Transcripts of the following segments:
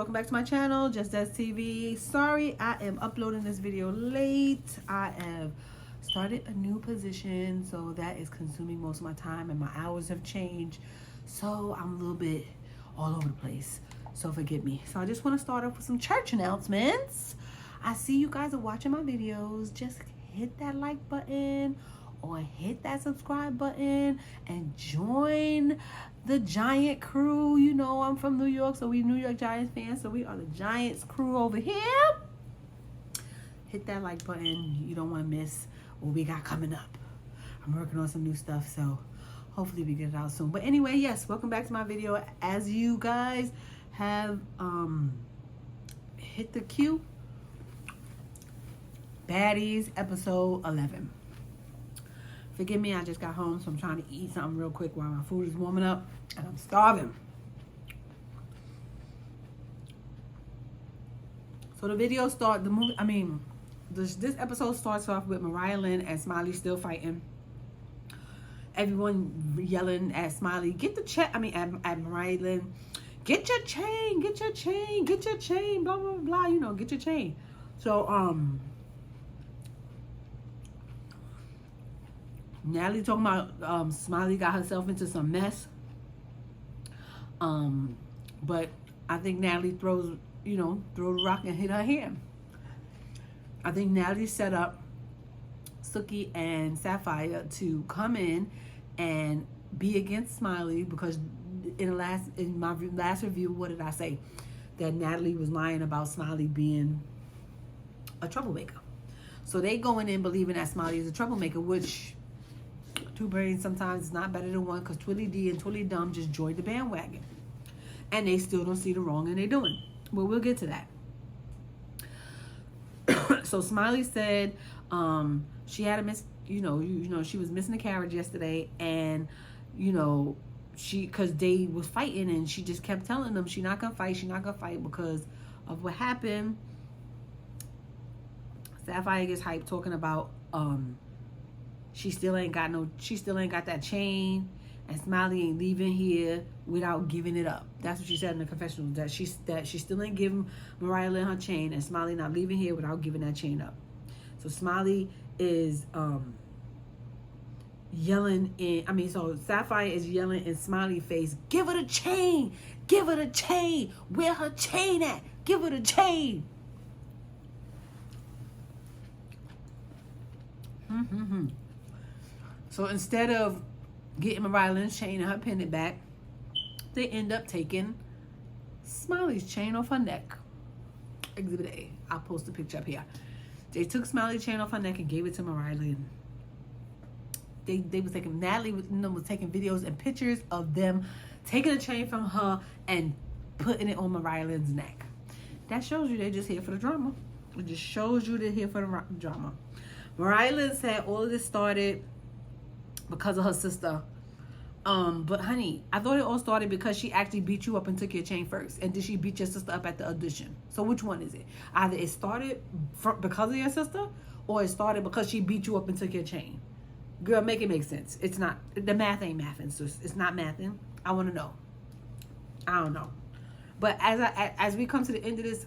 welcome back to my channel, Just As TV. Sorry I am uploading this video late. I have started a new position, so that is consuming most of my time, and my hours have changed, so I'm a little bit all over the place, so forgive me. So I just want to start off with some church announcements. I see you guys are watching my videos. Just hit that like button or hit that subscribe button and join the Giant crew. You know, I'm from New York, so we New York Giants fans, so we are the Giants crew over here. Hit that like button. You don't want to miss what we got coming up. I'm working on some new stuff, so hopefully we get it out soon. But anyway, yes, welcome back to my video. As you guys have hit the queue, Baddies episode 11. Forgive me, I just got home, so I'm trying to eat something real quick while my food is warming up, and I'm starving. So the video this episode starts off with Mariah Lynn and Smiley still fighting. Everyone yelling at Smiley, get the check, at Mariah Lynn, get your chain, get your chain, get your chain, blah, blah, blah, you know, get your chain. So, Natalie talking about Smiley got herself into some mess. But I think Natalie throws the rock and hit her hand. I think Natalie set up Sookie and Sapphire to come in and be against Smiley, because in my last review, what did I say? That Natalie was lying about Smiley being a troublemaker. So they going in believing that Smiley is a troublemaker, which two brains sometimes is not better than one, because Twilly D and Twilly Dumb just joined the bandwagon. And they still don't see the wrong in they doing. But we'll get to that. So Smiley said she had a she was missing a carriage yesterday, and because they was fighting, and she just kept telling them she's not gonna fight because of what happened. Sapphire gets hyped talking about she still ain't got that chain, and Smiley ain't leaving here without giving it up. That's what she said in the confessional, that she still ain't giving Mariah Lynn her chain, and Smiley not leaving here without giving that chain up. So Smiley is so Sapphire is yelling in Smiley's face, give her the chain, give her the chain, where her chain at, give her the chain. So instead of getting Mariah Lynn's chain and her pendant back, they end up taking Smiley's chain off her neck. Exhibit A. I'll post a picture up here. They took Smiley's chain off her neck and gave it to Mariah Lynn. They was taking, Natalie was taking videos and pictures of them taking the chain from her and putting it on Mariah Lynn's neck. That shows you they're just here for the drama. It just shows you they're here for the drama. Mariah Lynn said all of this started because of her sister. But honey, I thought it all started because she actually beat you up and took your chain first. And did she beat your sister up at the audition? So which one is it? Either it started because of your sister, or it started because she beat you up and took your chain. Girl, make it make sense. It's not, the math ain't mathing, so it's not mathing. I want to know. I don't know. But as we come to the end of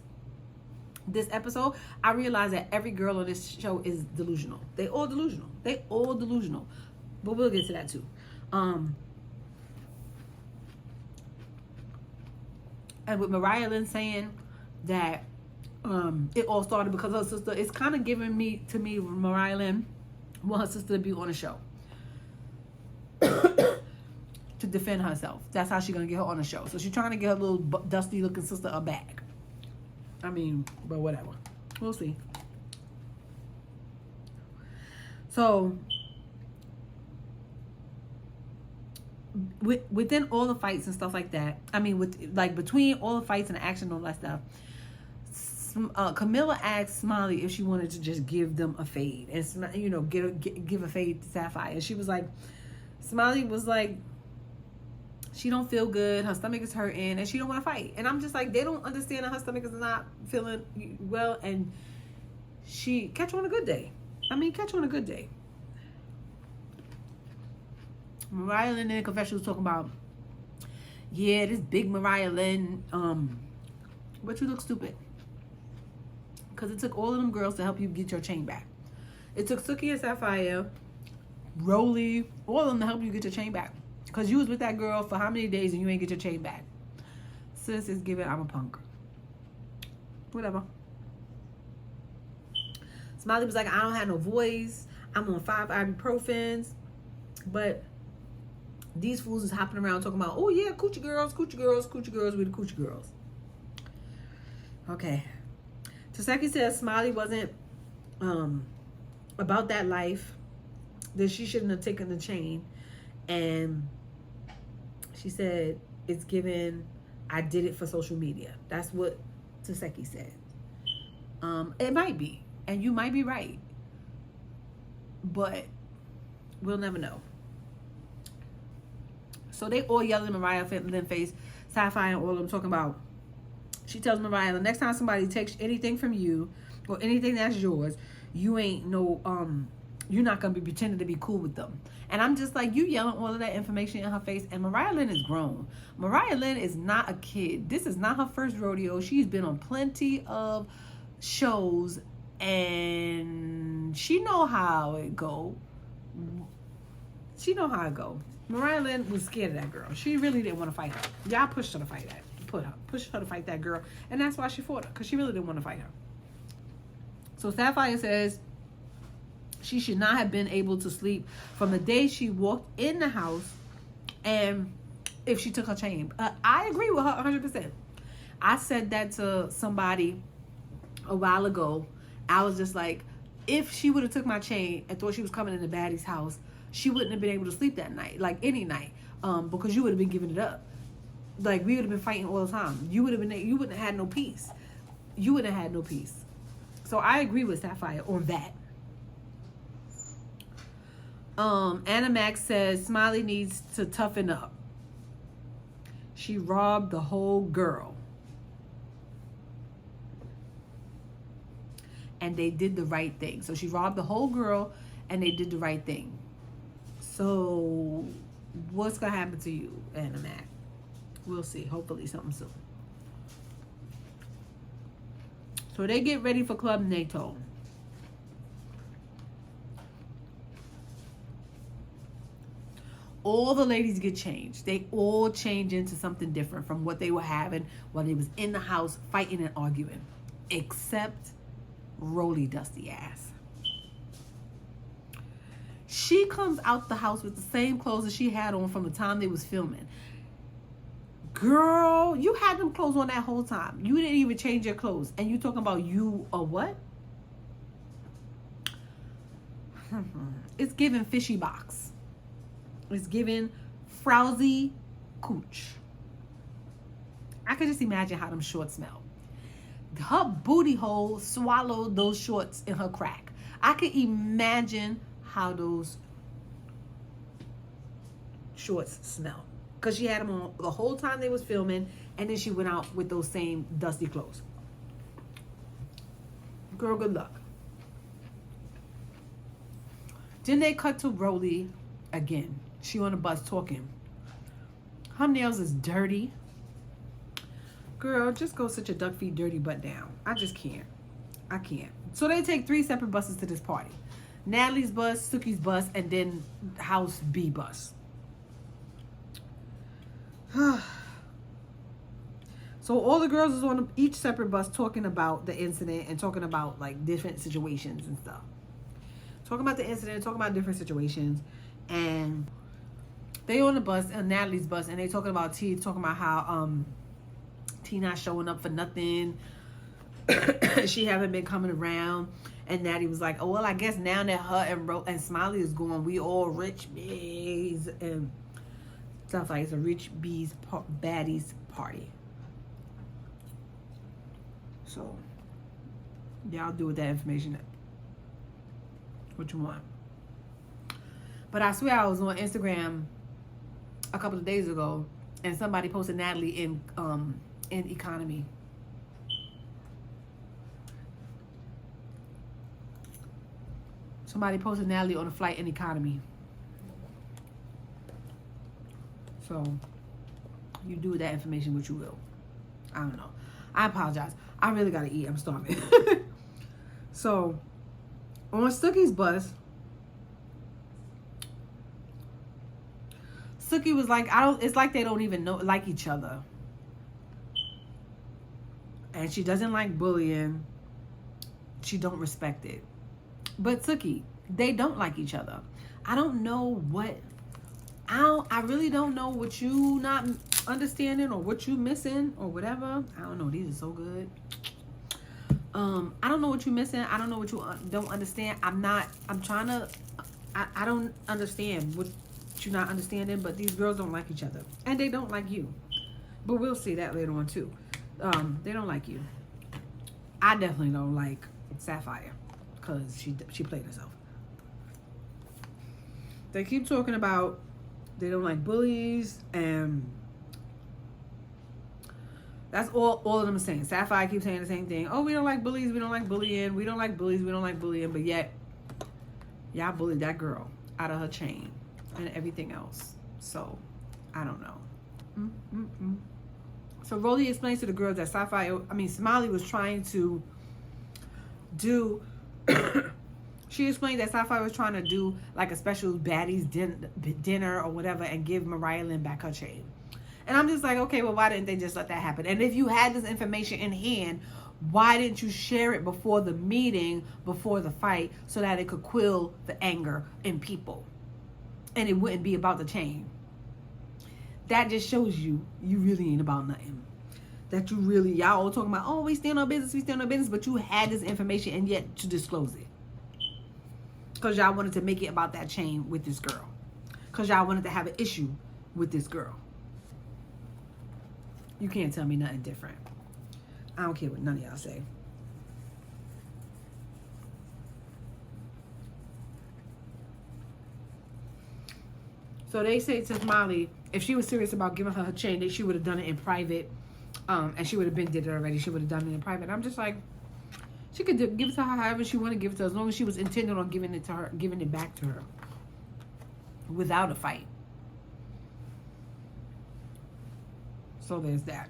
this episode, I realize that every girl on this show is delusional. They all delusional. But we'll get to that too. And with Mariah Lynn saying that it all started because of her sister, it's kind of giving to me Mariah Lynn want her sister to be on a show to defend herself. That's how she's gonna get her on a show. So she's trying to get her little dusty looking sister a bag. But whatever. We'll see. So within all the fights and stuff like that, between all the fights and the action and all that stuff, Camilla asked Smiley if she wanted to just give them a fade and give a fade to Sapphire, and she was like, Smiley was like, she don't feel good, her stomach is hurting, and she don't want to fight. And I'm just like, they don't understand that her stomach is not feeling well, and she catch her on a good day. Mariah Lynn in the confession was talking about, yeah, this big Mariah Lynn But you look stupid. Because it took all of them girls to help you get your chain back. It took Suki and Sapphire, Rolly, all of them to help you get your chain back. Because you was with that girl for how many days and you ain't get your chain back. Sis is giving, I'm a punk. Whatever. Smiley was like, I don't have no voice. I'm on 5 ibuprofens. But these fools is hopping around talking about, oh yeah, coochie girls, coochie girls, coochie girls, we the coochie girls. Okay. Taseki says Smiley wasn't about that life, that she shouldn't have taken the chain. And she said, it's given, I did it for social media. That's what Taseki said. It might be. And you might be right. But we'll never know. So they all yelling in Mariah Lynn's face, Sapphire and all of them talking about, she tells Mariah, the next time somebody takes anything from you or anything that's yours, you ain't no, you're not going to be pretending to be cool with them. And I'm just like, you yelling all of that information in her face. And Mariah Lynn is grown. Mariah Lynn is not a kid. This is not her first rodeo. She's been on plenty of shows and she know how it go. She know how it go. Mariah Lynn was scared of that girl. She really didn't want to fight her. Y'all pushed her to fight that. Pushed her to fight that girl. And that's why she fought her. Because she really didn't want to fight her. So Sapphire says she should not have been able to sleep from the day she walked in the house and if she took her chain. I agree with her 100%. I said that to somebody a while ago. I was just like, if she would have took my chain and thought she was coming into BADDies' house, she wouldn't have been able to sleep that night, like any night, because you would have been giving it up. Like, we would have been fighting all the time. You wouldn't have had no peace. You wouldn't have had no peace. So I agree with Sapphire on that. Anna Max says Smiley needs to toughen up. She robbed the whole girl. And they did the right thing. So she robbed the whole girl and they did the right thing. So what's going to happen to you, Anna Mac? We'll see. Hopefully something soon. So they get ready for Club NATO. All the ladies get changed. They all change into something different from what they were having while they was in the house fighting and arguing. Except Rolly dusty ass. She comes out the house with the same clothes that she had on from the time they was filming. Girl, you had them clothes on that whole time. You didn't even change your clothes. And you talking about you a what? It's giving fishy box. It's giving frowsy cooch. I could just imagine how them shorts smell. Her booty hole swallowed those shorts in her crack. I could imagine how those shorts smell. Because she had them on the whole time they was filming. And then she went out with those same dusty clothes. Girl, good luck. Then they cut to Rolly again. She on the bus talking. Her nails is dirty. Girl, just go sit your duck feet dirty butt down. I just can't. I can't. So they take 3 separate buses to this party. Natalie's bus, Suki's bus, and then House B bus. So all the girls is on each separate bus talking about the incident and talking about like different situations and stuff. Talking about the incident, talking about different situations. And they on the bus, and Natalie's bus, and they talking about T, talking about how T not showing up for nothing. She haven't been coming around. And Natty was like, oh, well, I guess now that her and Smiley is gone, we all rich bees and stuff like it's a rich bees baddies party. So y'all do with that information what you want. But I swear I was on Instagram a couple of days ago and somebody posted Natalie in economy. Somebody posted Natalie on a flight in economy. So you do with that information what you will. I don't know. I apologize. I really gotta eat. I'm starving. So, on Sookie's bus, Sookie was like, it's like they don't even like each other. And she doesn't like bullying. She don't respect it. But Sookie, they don't like each other. I don't know what, I really don't know what you not understanding or what you missing or whatever. I don't know. These are so good. I don't know what you're missing. I don't know what you don't understand. I don't understand what you're not understanding, but these girls don't like each other. And they don't like you. But we'll see that later on too. They don't like you. I definitely don't like Sapphire because she played herself. They keep talking about they don't like bullies, and that's all of them are saying. Sapphire keeps saying the same thing. Oh, we don't like bullies, we don't like bullying, we don't like bullies, we don't like bullying, but yet y'all bullied that girl out of her chain and everything else. So I don't know. So Rolly explains to the girls that Smiley was trying to do. She explained that Sapphire was trying to do like a special baddies dinner or whatever and give Mariah Lynn back her chain. And I'm just like, okay, well, why didn't they just let that happen? And if you had this information in hand, why didn't you share it before the meeting, before the fight, so that it could quell the anger in people and it wouldn't be about the chain? That just shows you really ain't about nothing. That you really, y'all all talking about, oh, we stand on business, but you had this information and yet to disclose it. Because y'all wanted to make it about that chain with this girl. Because y'all wanted to have an issue with this girl. You can't tell me nothing different. I don't care what none of y'all say. So they say to Smiley, if she was serious about giving her her chain, that she would have done it in private. And she would have been did it already. She would have done it in private. And I'm just like, she could give it to her however she want to give it to her, as long as she was intended on giving it to her, giving it back to her without a fight. So there's that.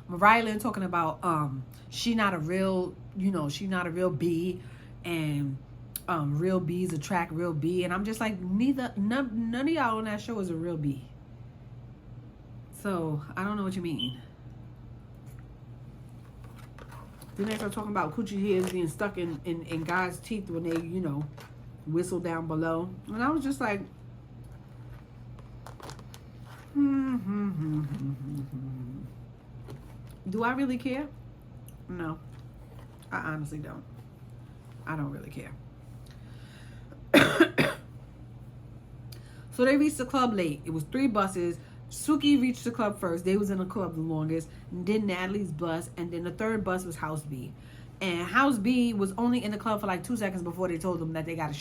Mariah Lynn talking about she not a real, she not a real B, and real B's attract real B, and I'm just like, none of y'all on that show is a real B. So I don't know what you mean. Then they start talking about coochie hairs being stuck in guys' teeth when they, whistle down below. And I was just like, do I really care? No. I honestly don't. I don't really care. So they reached the club late. It was 3 buses. Suki reached the club first. They was in the club the longest. And then Natalie's bus. And then the 3rd bus was House B. And House B was only in the club for like 2 seconds before they told them that they got to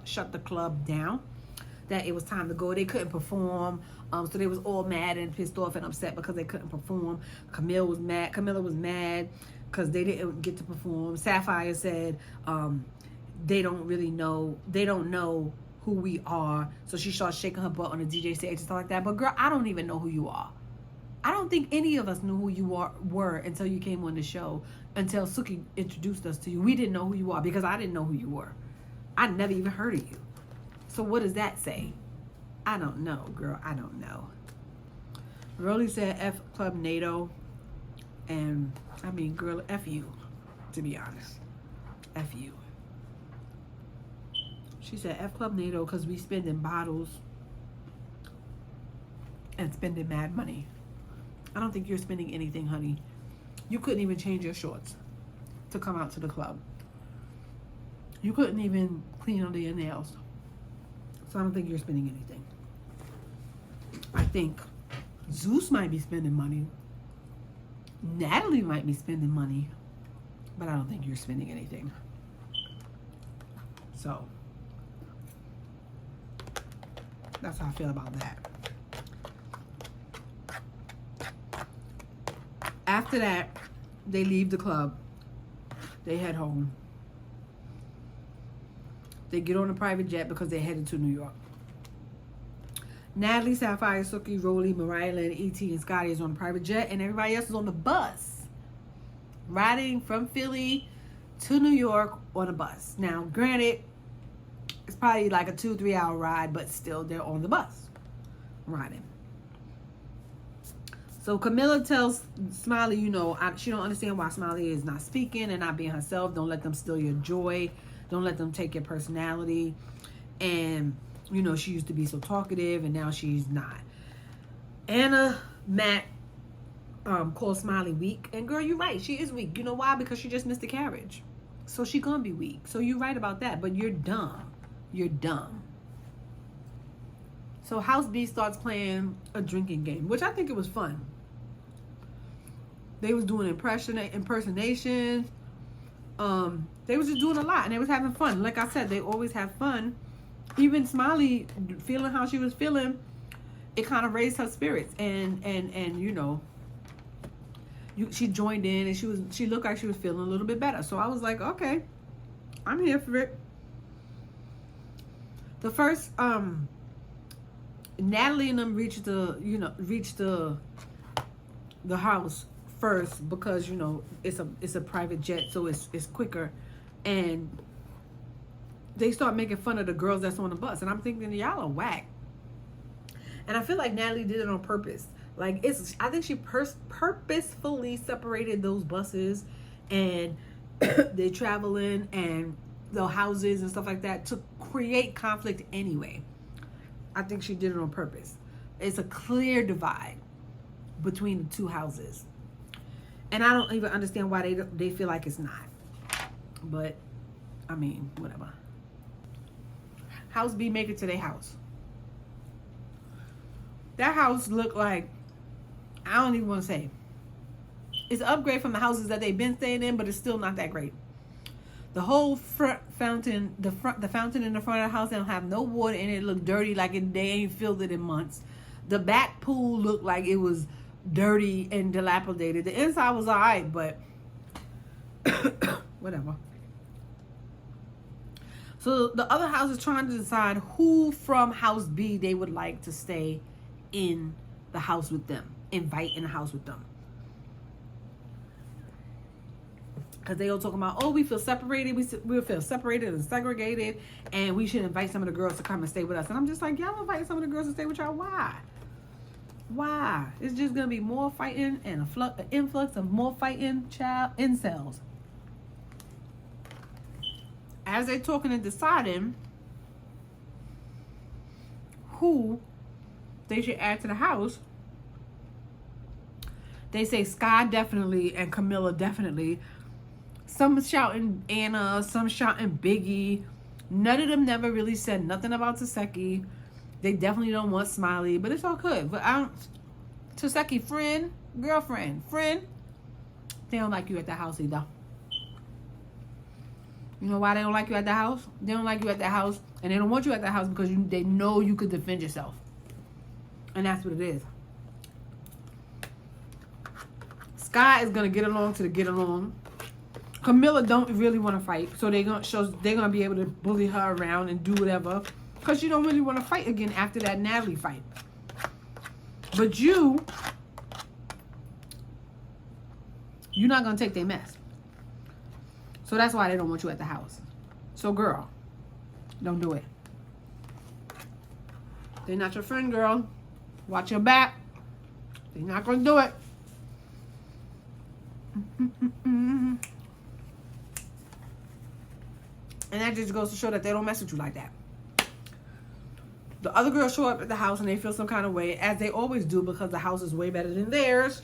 shut the club down. That it was time to go. They couldn't perform. So they was all mad and pissed off and upset because they couldn't perform. Camilla was mad because they didn't get to perform. Sapphire said they don't know who we are. So she started shaking her butt on the DJ stage and stuff like that. But girl, I don't even know who you are. I don't think any of us knew who you were until you came on the show, until Suki introduced us to you. We didn't know who you are because I didn't know who you were. I never even heard of you. So what does that say? I don't know, girl. I don't know. Rolly said F Club NATO. And I mean, girl, F you, to be honest. F you. She said F Club NATO because we spending bottles and spending mad money. I don't think you're spending anything, honey. You couldn't even change your shorts to come out to the club. You couldn't even clean under your nails. So I don't think you're spending anything. I think Zeus might be spending money. Natalie might be spending money. But I don't think you're spending anything. So that's how I feel about that. After that, they leave the club. They head home. They get on a private jet because they're headed to New York. Natalie, Sapphire, Suki, Rolly, Mariah Lynn, E.T., and Scotty is on a private jet, and everybody else is on the bus, riding from Philly to New York on a bus. Now, granted, it's probably like a 2-3 hour ride, but still, they're on the bus riding. So Camilla tells Smiley, she don't understand why Smiley is not speaking and not being herself. Don't let them steal your joy. Don't let them take your personality. And, she used to be so talkative and now she's not. Matt calls Smiley weak. And girl, you're right. She is weak. You know why? Because she just missed the carriage. So she gonna be weak. So you're right about that. But you're dumb. You're dumb. So House B starts playing a drinking game, which I think it was fun. They was doing impersonations. They was just doing a lot, and they was having fun. Like I said, they always have fun. Even Smiley, feeling how she was feeling, it kind of raised her spirits, and she joined in, and she looked like she was feeling a little bit better. So I was like, okay, I'm here for it. The first Natalie and them reached the house first because it's a private jet, so it's quicker, and they start making fun of the girls that's on the bus, and I'm thinking y'all are whack. And I feel like Natalie did it on purpose. Like I think she purposefully separated those buses and they're traveling and the houses and stuff like that to create conflict anyway. I think she did it on purpose. It's a clear divide between the two houses. And I don't even understand why they feel like it's not. But, I mean, whatever. House B make it to their house. That house looked like, I don't even want to say. It's an upgrade from the houses that they've been staying in, but it's still not that great. The whole front fountain, the fountain in the front of the house, they don't have no water in it. It looked dirty, like they ain't filled it in months. The back pool looked like it was dirty and dilapidated. The inside was alright, but whatever. So the other house is trying to decide who from House B they would like to stay in the house with them, invite in the house with them. Because they all talking about, we feel separated. We feel separated and segregated. And we should invite some of the girls to come and stay with us. And I'm just like, y'all invite some of the girls to stay with y'all. Why? Why? It's just going to be more fighting and an influx of more fighting child incels. As they're talking and deciding who they should add to the house, they say Sky definitely and Camilla definitely. Some shouting Anna, some shouting Biggie. None of them never really said nothing about Taseki. They definitely don't want Smiley, but it's all good. But Taseki, friend, girlfriend, friend, they don't like you at the house either. You know why they don't like you at the house? They don't like you at the house, and they don't want you at the house because they know you could defend yourself. And that's what it is. Sky is going to get along to get along. Camilla don't really want to fight, so they're gonna be able to bully her around and do whatever, because she don't really want to fight again after that Natalie fight. But you're not gonna take their mess, so that's why they don't want you at the house. So girl, don't do it. They're not your friend, girl. Watch your back. They're not gonna do it. And that just goes to show that they don't mess with you like that. The other girls show up at the house and they feel some kind of way, as they always do, because the house is way better than theirs.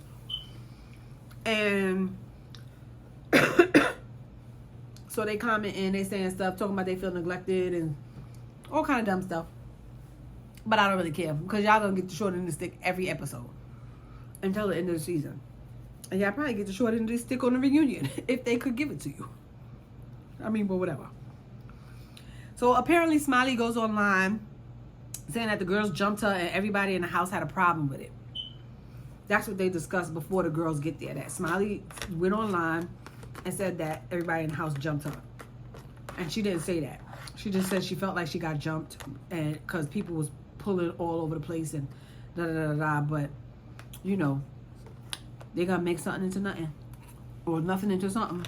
And so they comment and they saying stuff, talking about they feel neglected and all kind of dumb stuff. But I don't really care, because y'all gonna get the short end of the stick every episode until the end of the season. And y'all probably get the short end of the stick on the reunion if they could give it to you. I mean, but whatever. So apparently Smiley goes online saying that the girls jumped her and everybody in the house had a problem with it. That's what they discussed before the girls get there. That Smiley went online and said that everybody in the house jumped her. And she didn't say that. She just said she felt like she got jumped and because people was pulling all over the place and da da da da da. But you know, they gotta make something into nothing, or nothing into something,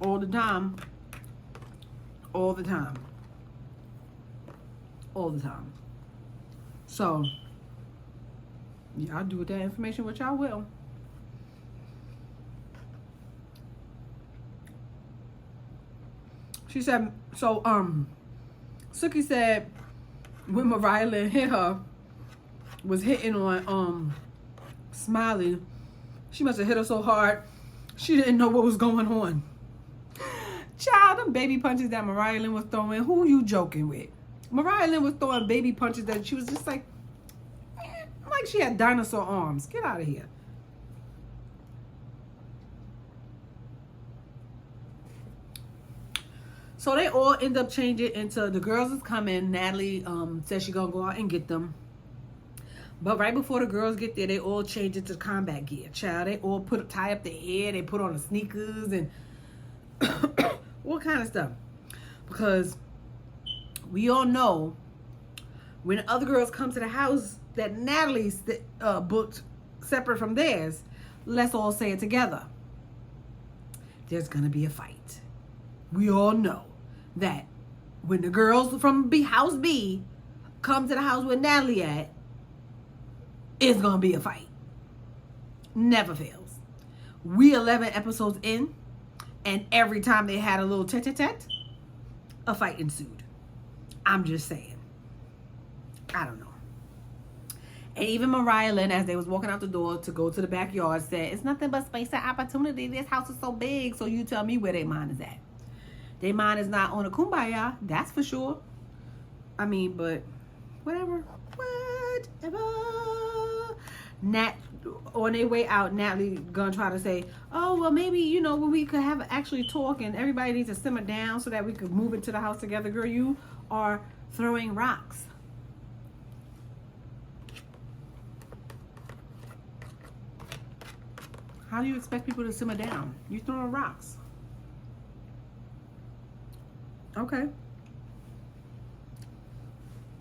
all the time, all the time, all the time. So y'all do with that information what y'all will. She said, so Suki said when Mariah Lynn hit her, was hitting on Smiley, she must have hit her so hard she didn't know what was going on. Child, them baby punches that Mariah Lynn was throwing, who you joking with? Mariah Lynn was throwing baby punches that she was just like she had dinosaur arms. Get out of here. So they all end up changing into, the girls is coming. Natalie says she's gonna go out and get them. But right before the girls get there, they all change into combat gear. Child, they all tie up their hair, they put on the sneakers and all kind of stuff. Because we all know when other girls come to the house that Natalie's booked separate from theirs, let's all say it together. There's gonna be a fight. We all know that when the girls from house B come to the house where Natalie at, it's gonna be a fight. Never fails. We 11 episodes in, and every time they had a little tete-a-tete, a fight ensued. I'm just saying. I don't know. And even Mariah Lynn, as they was walking out the door to go to the backyard, said, it's nothing but space and opportunity. This house is so big, so you tell me where their mind is at. Their mind is not on a kumbaya, that's for sure. I mean, but whatever. Nat, on their way out, Natalie gonna try to say, oh, well, maybe, you know, when we could have actually talk and everybody needs to simmer down so that we could move into the house together. Girl, you are throwing rocks. How do you expect people to simmer down? You throwing rocks. Okay.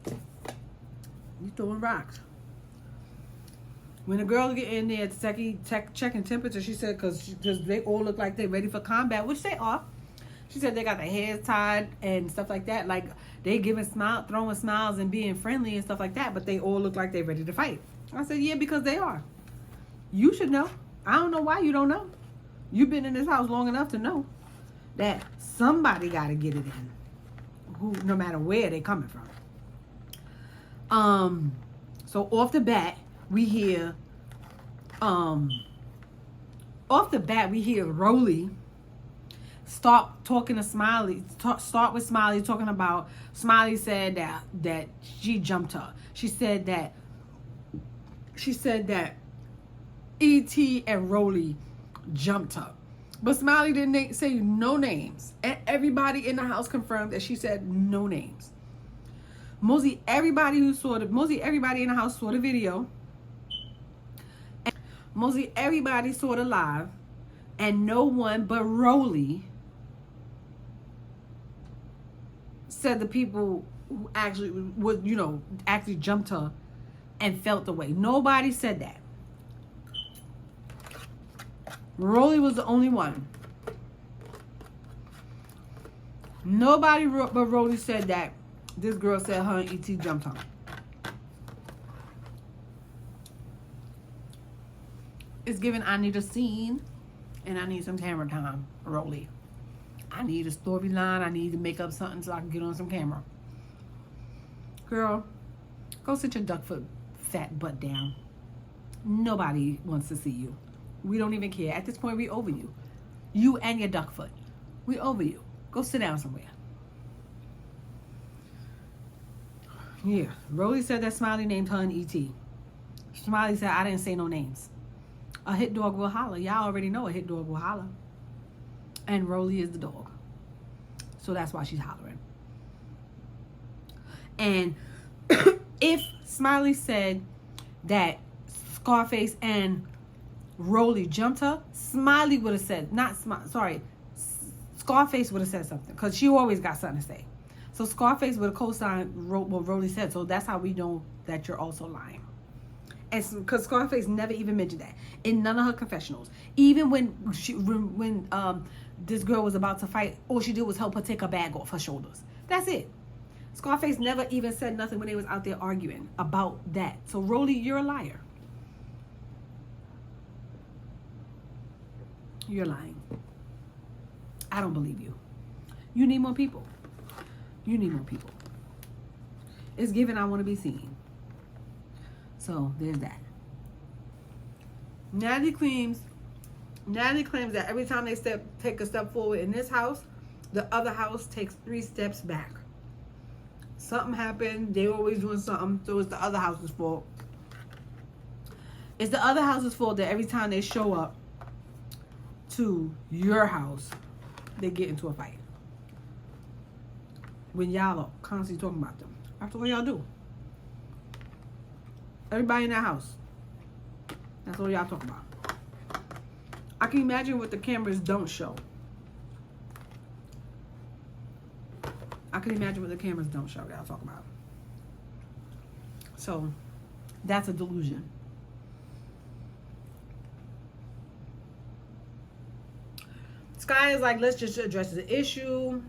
You throwing rocks. When the girls get in there checking temperature, she said, because they all look like they're ready for combat, which they are. She said they got their hairs tied and stuff like that. Like, they throwing smiles and being friendly and stuff like that, but they all look like they're ready to fight. I said, yeah, because they are. You should know. I don't know why you don't know. You've been in this house long enough to know that somebody got to get it in, no matter where they coming from. So off the bat, we hear Rolly start talking to Smiley. Start with Smiley talking about, Smiley said that she jumped her. She said that E.T. and Rolly jumped her. But Smiley didn't say no names. And everybody in the house confirmed that she said no names. Mostly everybody in the house saw the video. And mostly everybody saw the live. And no one but Rolly said the people who actually would, actually jumped her and felt the way. Nobody said that. Rolly was the only one. Nobody but Rolly said that this girl said her and E.T. jumped her. It's given, I need a scene and I need some camera time, Rolly. I need a storyline. I need to make up something so I can get on some camera. Girl, go sit your duck foot fat butt down. Nobody wants to see you. We don't even care. At this point, we over you. You and your duck foot. We over you. Go sit down somewhere. Yeah. Rolly said that Smiley named her and E.T. Smiley said, I didn't say no names. A hit dog will holler. Y'all already know a hit dog will holler. And Rolly is the dog. So that's why she's hollering. And if Smiley said that Scarface and Rolly jumped her, Smiley would have said, Scarface would have said something, because she always got something to say. So Scarface would have co-signed what Rolly said. So that's how we know that you're also lying. And because Scarface never even mentioned that in none of her confessionals. Even when this girl was about to fight, all she did was help her take her bag off her shoulders. That's it. Scarface never even said nothing when they was out there arguing about that. So Rolly, you're a liar. You're lying. I don't believe you. You need more people. You need more people. It's given I want to be seen. So there's that. Natalie claims that every time they take a step forward in this house, the other house takes 3 steps back. Something happened. They always doing something. So it's the other house's fault. It's the other house's fault that every time they show up to your house, they get into a fight. When y'all are constantly talking about them. That's what y'all do. Everybody in that house. That's all y'all talk about. I can imagine what the cameras don't show. I can imagine what the cameras don't show y'all talk about. So, that's a delusion. Sky is like, let's just address the issue.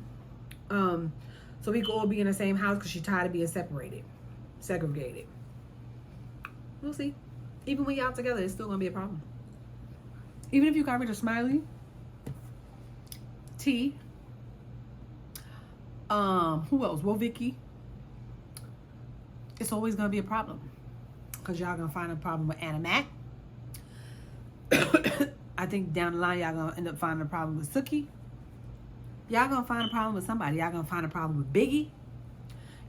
So we could all be in the same house because she's tired of being segregated. We'll see. Even when y'all together, it's still gonna be a problem. Even if you got rid of Smiley, T, who else? Well, Vicky. It's always gonna be a problem because y'all gonna find a problem with Anna Mac. I think down the line y'all gonna end up finding a problem with Suki. Y'all gonna find a problem with somebody. Y'all gonna find a problem with Biggie.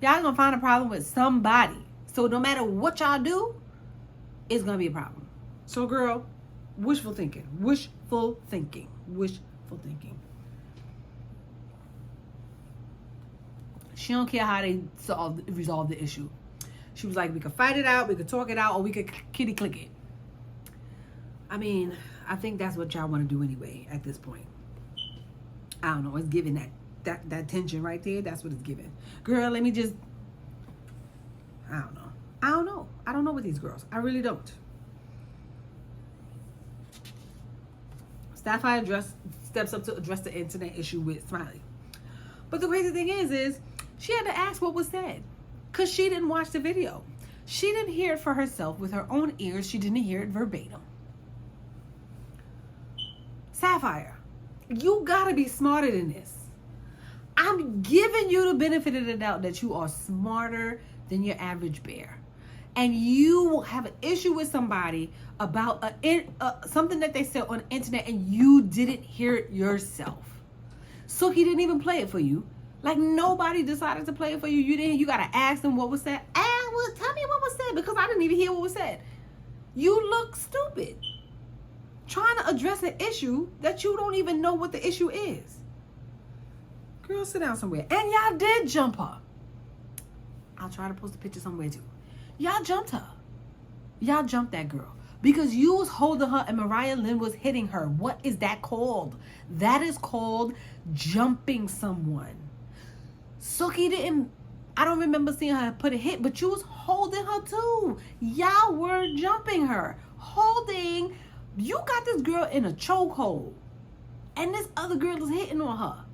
Y'all gonna find a problem with somebody. So no matter what y'all do, it's gonna be a problem. So girl, wishful thinking. Wishful thinking. Wishful thinking. She don't care how they resolve the issue. She was like, we could fight it out, we could talk it out, or we could kitty click it. I mean, I think that's what y'all want to do anyway at this point. I don't know. It's giving that tension right there. That's what it's giving. Girl, let me just... I don't know. I don't know with these girls. I really don't. Sapphire steps up to address the internet issue with Smiley. But the crazy thing is she had to ask what was said. Because she didn't watch the video. She didn't hear it for herself with her own ears. She didn't hear it verbatim. Sapphire, you gotta be smarter than this. I'm giving you the benefit of the doubt that you are smarter than your average bear. And you have an issue with somebody about something that they said on the internet and you didn't hear it yourself. Suki didn't even play it for you. Like nobody decided to play it for you. You gotta ask them what was said. Well, tell me what was said because I didn't even hear what was said. You look stupid. Trying to address an issue that you don't even know what the issue is. Girl, sit down somewhere. And y'all did jump her. I'll try to post a picture somewhere too. Y'all jumped her. Y'all jumped that girl. Because you was holding her and Mariah Lynn was hitting her. What is that called? That is called jumping someone. Suki didn't... I don't remember seeing her put a hit, but you was holding her too. Y'all were jumping her. Holding... You got this girl in a chokehold. And this other girl is hitting on her.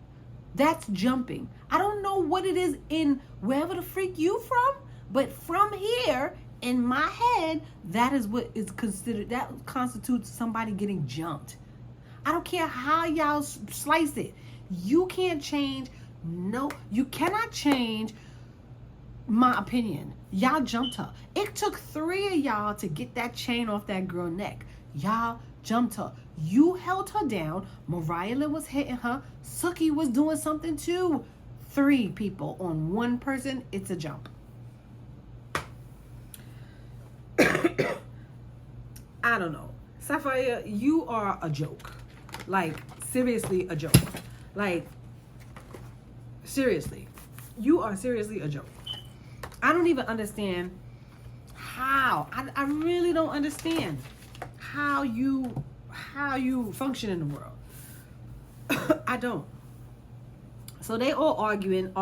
That's jumping. I don't know what it is in wherever the freak you from, but from here, in my head, that is what is considered, that constitutes somebody getting jumped. I don't care how y'all slice it. You can't change, you cannot change my opinion. Y'all jumped her. It took 3 of y'all to get that chain off that girl's neck. Y'all jumped her. You held her down. Mariah Lynn was hitting her. Suki was doing something too. 3 people on 1 person. It's a jump. I don't know. Sapphire, you are a joke. Like, seriously a joke. Like, seriously. You are seriously a joke. I don't even understand how. I really don't understand how you function in the world. I don't. So they all arguing.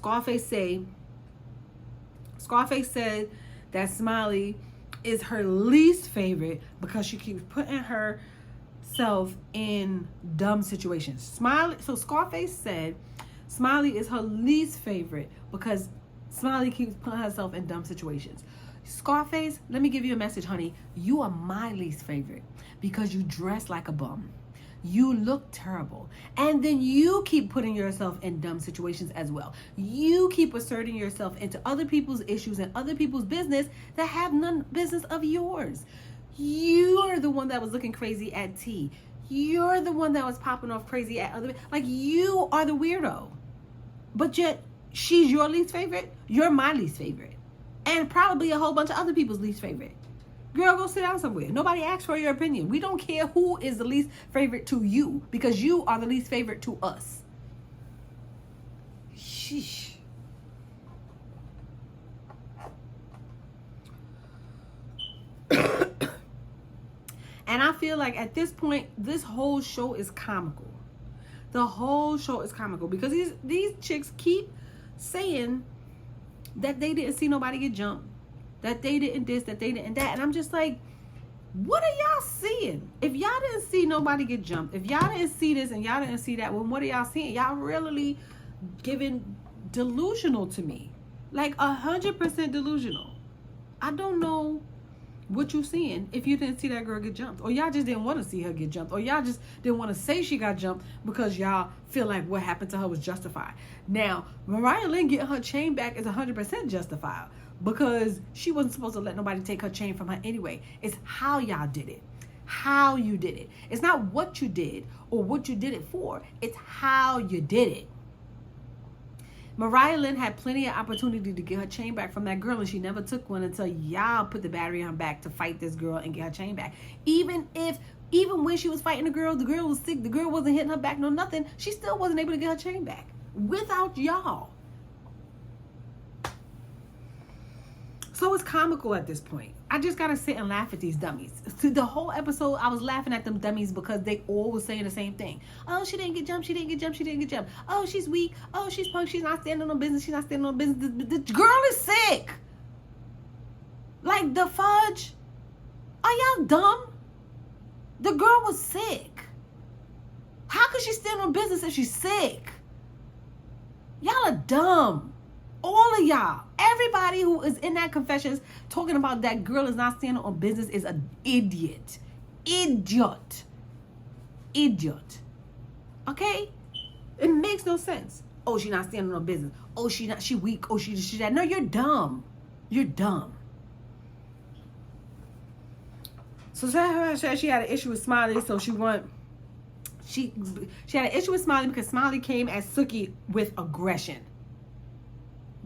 Scarface said that Smiley is her least favorite because she keeps putting herself in dumb situations. So Scarface said Smiley is her least favorite because Smiley keeps putting herself in dumb situations. Scarface, let me give you a message, honey. You are my least favorite because you dress like a bum. You look terrible. And then you keep putting yourself in dumb situations as well. You keep asserting yourself into other people's issues and other people's business that have none business of yours. You're the one that was looking crazy at T. You're the one that was popping off crazy at other. Like, you are the weirdo. But yet, she's your least favorite. You're my least favorite. And probably a whole bunch of other people's least favorite. Girl, go sit down somewhere. Nobody asked for your opinion. We don't care who is the least favorite to you because you are the least favorite to us. Sheesh. And I feel like at this point, this whole show is comical. The whole show is comical because these chicks keep saying that they didn't see nobody get jumped. That they didn't this, that they didn't that. And I'm just like, what are y'all seeing? If y'all didn't see nobody get jumped, if y'all didn't see this and y'all didn't see that, well, what are y'all seeing? Y'all really giving delusional to me. Like 100% delusional. I don't know what you seeing if you didn't see that girl get jumped. Or y'all just didn't want to see her get jumped. Or y'all just didn't want to say she got jumped because y'all feel like what happened to her was justified. Now, Mariah Lynn getting her chain back is 100% justified. Because she wasn't supposed to let nobody take her chain from her anyway. It's how y'all did it. How you did it. It's not what you did or what you did it for. It's how you did it. Mariah Lynn had plenty of opportunity to get her chain back from that girl, and she never took one until y'all put the battery on her back to fight this girl and get her chain back. Even when she was fighting the girl was sick, the girl wasn't hitting her back, no nothing. She still wasn't able to get her chain back without y'all. So it's comical at this point. I just gotta sit and laugh at these dummies. The whole episode, I was laughing at them dummies because they all was saying the same thing. Oh, she didn't get jumped. She didn't get jumped. She didn't get jumped. Oh, she's weak. Oh, she's punk. She's not standing on business. She's not standing on business. The girl is sick. Like the fudge. Are y'all dumb? The girl was sick. How could she stand on business if she's sick? Y'all are dumb. All of y'all, everybody who is in that confessions talking about that girl is not standing on business is an idiot. Idiot. Okay? It makes no sense. Oh, she not standing on business. Oh, she weak. Oh, she that. No, you're dumb. You're dumb. So Sarah said she had an issue with Smiley, so she had an issue with Smiley because Smiley came at Suki with aggression.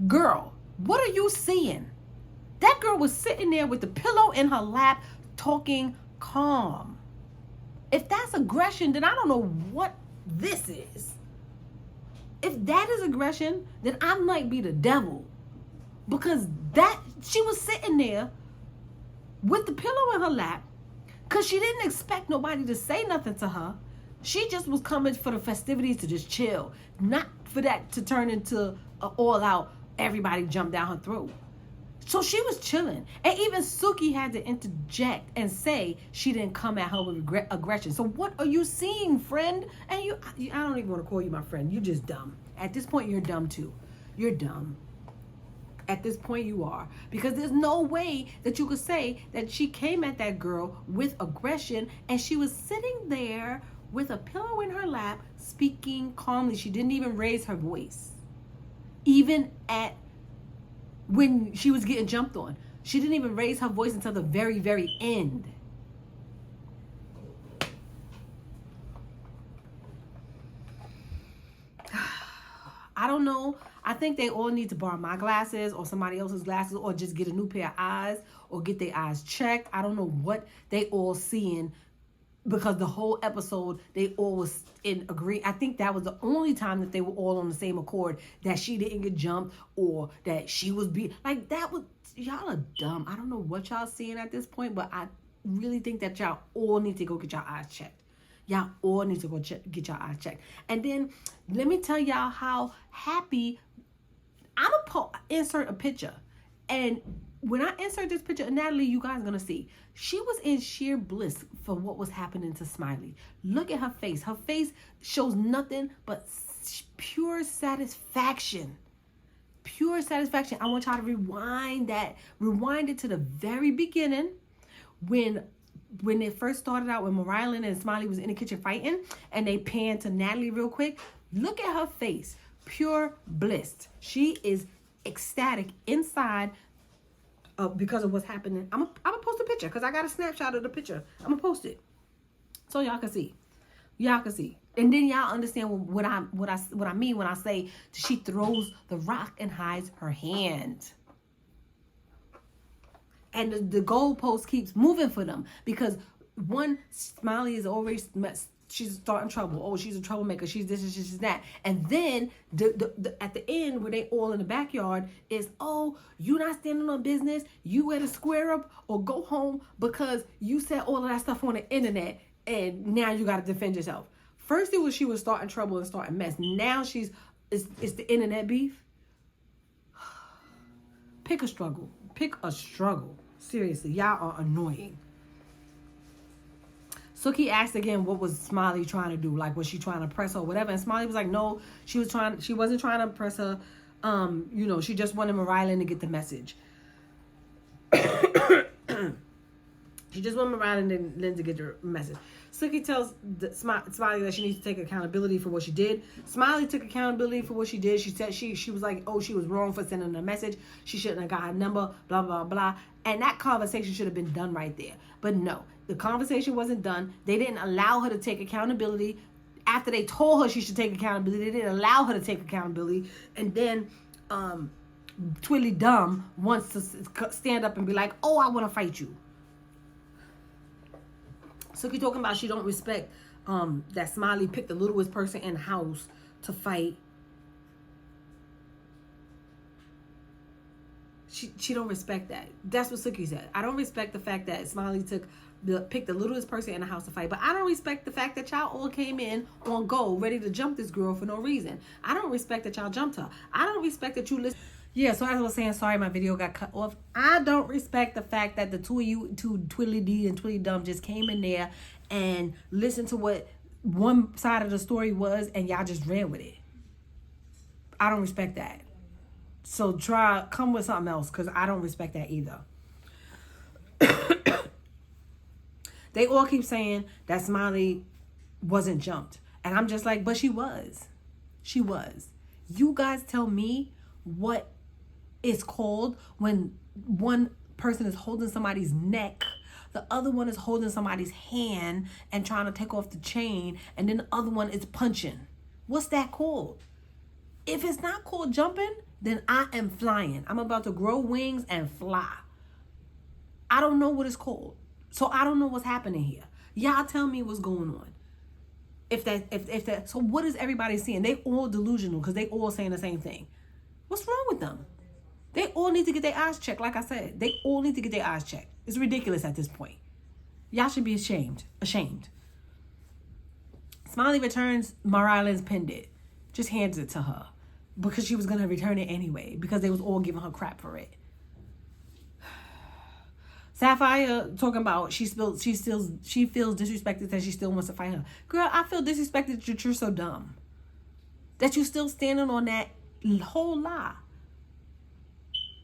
Girl, what are you seeing? That girl was sitting there with the pillow in her lap talking calm. If that's aggression, then I don't know what this is. If that is aggression, then I might be the devil. Because she was sitting there with the pillow in her lap because she didn't expect nobody to say nothing to her. She just was coming for the festivities to just chill. Not for that to turn into an all-out everybody jump down her throat. So she was chilling. And even Suki had to interject and say she didn't come at her with aggression. So what are you seeing, friend? And I don't even want to call you my friend. You're just dumb. At this point, you're dumb too. You're dumb. At this point, you are. Because there's no way that you could say that she came at that girl with aggression and she was sitting there with a pillow in her lap speaking calmly. She didn't even raise her voice. Even when she was getting jumped on. She didn't even raise her voice until the very, very end. I don't know. I think they all need to borrow my glasses or somebody else's glasses or just get a new pair of eyes or get their eyes checked. I don't know what they all seeing because the whole episode, they all was in agree. I think that was the only time that they were all on the same accord, that she didn't get jumped or that she was like that was, y'all are dumb. I don't know what y'all seeing at this point, but I really think that y'all all need to go get your eyes checked. Y'all all need to go get your eyes checked. And then let me tell y'all how happy I'm going to insert a picture. And when I insert this picture of Natalie, you guys are going to see. She was in sheer bliss for what was happening to Smiley. Look at her face. Her face shows nothing but pure satisfaction. Pure satisfaction. I want y'all to rewind it to the very beginning when it first started out, when Mariah Lynn and Smiley was in the kitchen fighting, and they panned to Natalie real quick. Look at her face. Pure bliss. She is ecstatic inside because of what's happening. I'm gonna post a picture because I got a snapshot of the picture. I'm gonna post it so y'all can see. Y'all can see, and then y'all understand what I mean when I say she throws the rock and hides her hand. And the goalpost keeps moving for them because one, Smiley is always she's starting trouble. Oh, she's a troublemaker. She's this and she's that. And then at the end, where they all in the backyard, is, oh, you not standing on business. You better square up or go home because you said all of that stuff on the internet, and now you got to defend yourself. First, it was she was starting trouble and starting mess. Now it's the internet beef. Pick a struggle. Pick a struggle. Seriously, y'all are annoying. Suki asked again, what was Smiley trying to do? Like, was she trying to press her or whatever? And Smiley was like, no, she wasn't trying to press her. She just wanted Mariah Lynn to get the message. She just wanted Mariah Lynn to get the message. Suki tells Smiley that she needs to take accountability for what she did. Smiley took accountability for what she did. She said she was like, oh, she was wrong for sending a message. She shouldn't have got her number, blah, blah, blah. And that conversation should have been done right there. But no, the conversation wasn't done. They didn't allow her to take accountability. After they told her she should take accountability, they didn't allow her to take accountability. And then Twilly Dumb wants to stand up and be like, oh, I want to fight you. Suki talking about she don't respect that Smiley picked the littlest person in the house to fight. She don't respect that. That's what Suki said. I don't respect the fact that Smiley picked the littlest person in the house to fight. But I don't respect the fact that y'all all came in on go, ready to jump this girl for no reason. I don't respect that y'all jumped her. I don't respect that you listen. Yeah, so as I was saying, sorry, my video got cut off. I don't respect the fact that the two Twilly D and Twilly Dumb just came in there and listened to what one side of the story was, and y'all just ran with it. I don't respect that. So come with something else, because I don't respect that either. They all keep saying that Smiley wasn't jumped. And I'm just like, but she was. She was. You guys tell me what it's called when one person is holding somebody's neck, the other one is holding somebody's hand and trying to take off the chain, and then the other one is punching. What's that called? If it's not called jumping, then I am flying. I'm about to grow wings and fly. I don't know what it's called. So I don't know what's happening here. Y'all tell me what's going on. If that, so what is everybody seeing? They all delusional because they all saying the same thing. What's wrong with them? They all need to get their eyes checked. Like I said, they all need to get their eyes checked. It's ridiculous at this point. Y'all should be ashamed. Smiley returns Mariah Lynn's pendant. Just hands it to her. Because she was going to return it anyway. Because they was all giving her crap for it. Sapphire talking about she feels disrespected that she still wants to fight her. Girl, I feel disrespected that you're so dumb. That you still standing on that whole lie.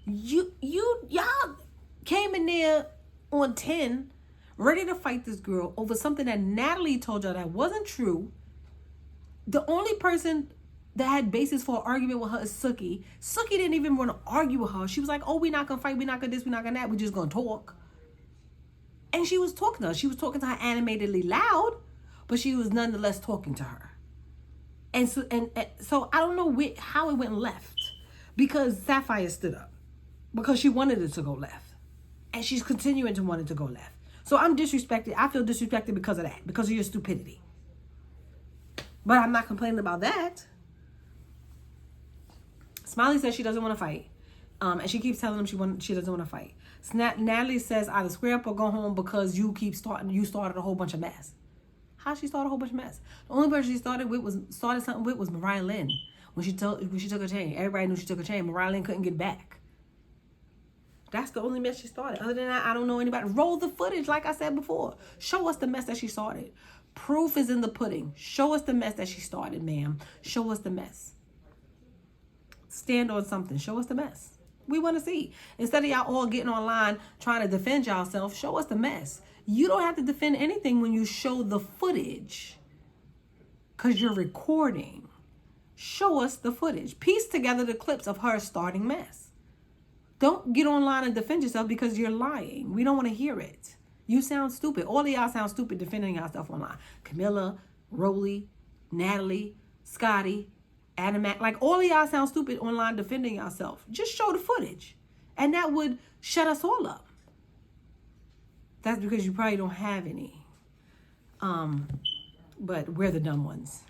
Y'all came in there on 10, ready to fight this girl over something that Natalie told y'all that wasn't true. The only person that had basis for an argument with her is Suki. Suki didn't even want to argue with her. She was like, oh, we're not going to fight. We're not going to this. We're not going to that. We're just going to talk. And she was talking to her. She was talking to her animatedly loud, but she was nonetheless talking to her. And so I don't know how it went left, because Sapphire stood up because she wanted it to go left, and she's continuing to want it to go left. So I'm disrespected. I feel disrespected because of that, because of your stupidity. But I'm not complaining about that. Smiley says she doesn't want to fight, and she keeps telling him she doesn't want to fight. Natalie says either square up or go home because you started a whole bunch of mess. How she started a whole bunch of mess? The only person she started something with was Mariah Lynn. when she took her chain. Everybody knew she took her chain. Mariah Lynn couldn't get back. That's the only mess she started. Other than that, I don't know anybody. Roll the footage, like I said before. Show us the mess that she started. Proof is in the pudding. Show us the mess that she started, ma'am. Show us the mess. Stand on something. Show us the mess. We want to see. Instead of y'all all getting online trying to defend yourself, show us the mess. You don't have to defend anything when you show the footage because you're recording. Show us the footage. Piece together the clips of her starting mess. Don't get online and defend yourself because you're lying. We don't want to hear it. You sound stupid. All of y'all sound stupid defending yourself online. Camilla, Rolly, Natalie, Scotty, Adam, like all of y'all sound stupid online defending yourself. Just show the footage. And that would shut us all up. That's because you probably don't have any. But we're the dumb ones.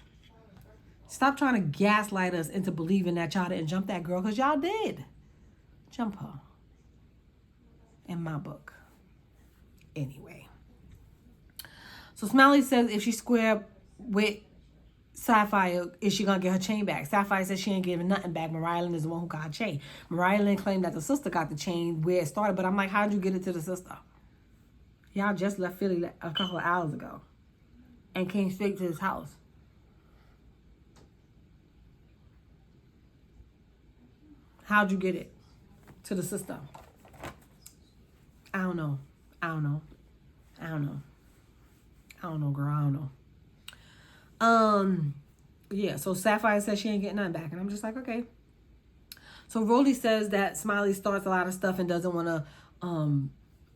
Stop trying to gaslight us into believing that y'all didn't jump that girl, because y'all did. Jump her. In my book. Anyway. So Smiley says if she square with Sapphire, is she going to get her chain back? Sapphire says she ain't giving nothing back. Mariah Lynn is the one who got her chain. Mariah Lynn claimed that the sister got the chain where it started. But I'm like, how'd you get it to the sister? Y'all just left Philly a couple of hours ago. And came straight to his house. How'd you get it to the sister? I don't know. I don't know. I don't know. I don't know, girl. I don't know. Yeah, so Sapphire says she ain't getting nothing back. And I'm just like, okay. So Rolly says that Smiley starts a lot of stuff and doesn't want to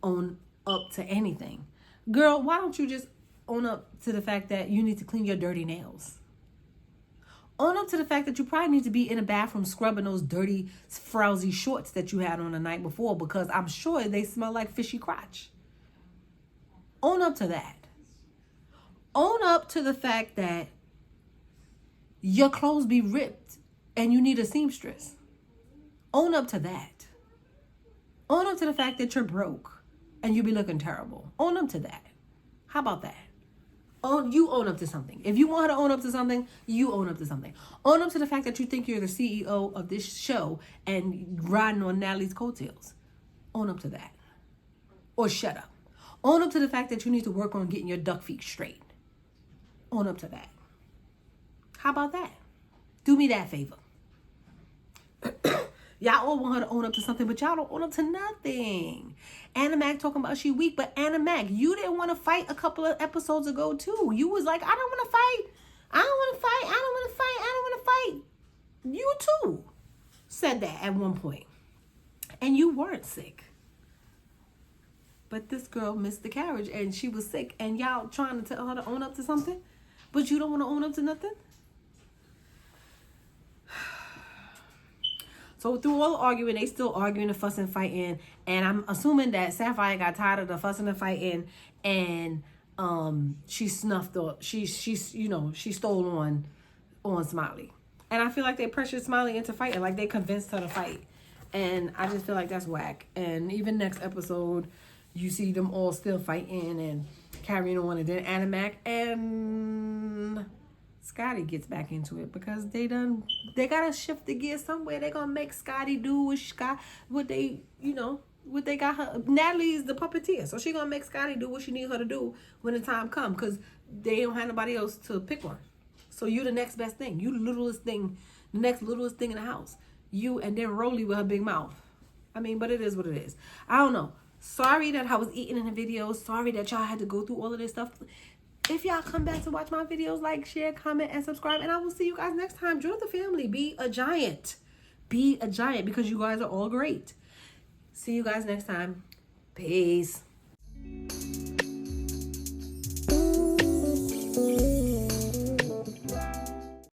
own up to anything. Girl, why don't you just own up to the fact that you need to clean your dirty nails? Own up to the fact that you probably need to be in a bathroom scrubbing those dirty, frowsy shorts that you had on the night before, because I'm sure they smell like fishy crotch. Own up to that. Own up to the fact that your clothes be ripped and you need a seamstress. Own up to that. Own up to the fact that you're broke and you be looking terrible. Own up to that. How about that? You own up to something. If you want her to own up to something, you own up to something. Own up to the fact that you think you're the CEO of this show and riding on Natalie's coattails. Own up to that. Or shut up. Own up to the fact that you need to work on getting your duck feet straight. Own up to that. How about that? Do me that favor. Y'all all want her to own up to something, but y'all don't own up to nothing. Anna Mac talking about she weak, but Anna Mac, you didn't want to fight a couple of episodes ago too. You was like, I don't want to fight. I don't want to fight. I don't want to fight. I don't want to fight. You too said that at one point. And you weren't sick. But this girl missed the carriage and she was sick. And y'all trying to tell her to own up to something, but you don't want to own up to nothing? So through all the arguing, they still arguing and fussing, fighting. And I'm assuming that Sapphire got tired of the fussing and fighting, and she snuffed up. She stole on Smiley. And I feel like they pressured Smiley into fighting, like they convinced her to fight. And I just feel like that's whack. And even next episode, you see them all still fighting and carrying on, and then Animac and Scotty gets back into it because they gotta shift the gear somewhere. They gonna make Scotty do what they got her. Natalie's the puppeteer, so she gonna make Scotty do what she need her to do when the time come, because they don't have nobody else to pick on. So you the next best thing. You the littlest thing, the next littlest thing in the house. You, and then Rolly with her big mouth. I mean, but it is what it is. I don't know. Sorry that I was eating in the video. Sorry that y'all had to go through all of this stuff. If y'all come back to watch my videos, like, share, comment, and subscribe. And I will see you guys next time. Join the family. Be a giant. Be a giant, because you guys are all great. See you guys next time. Peace.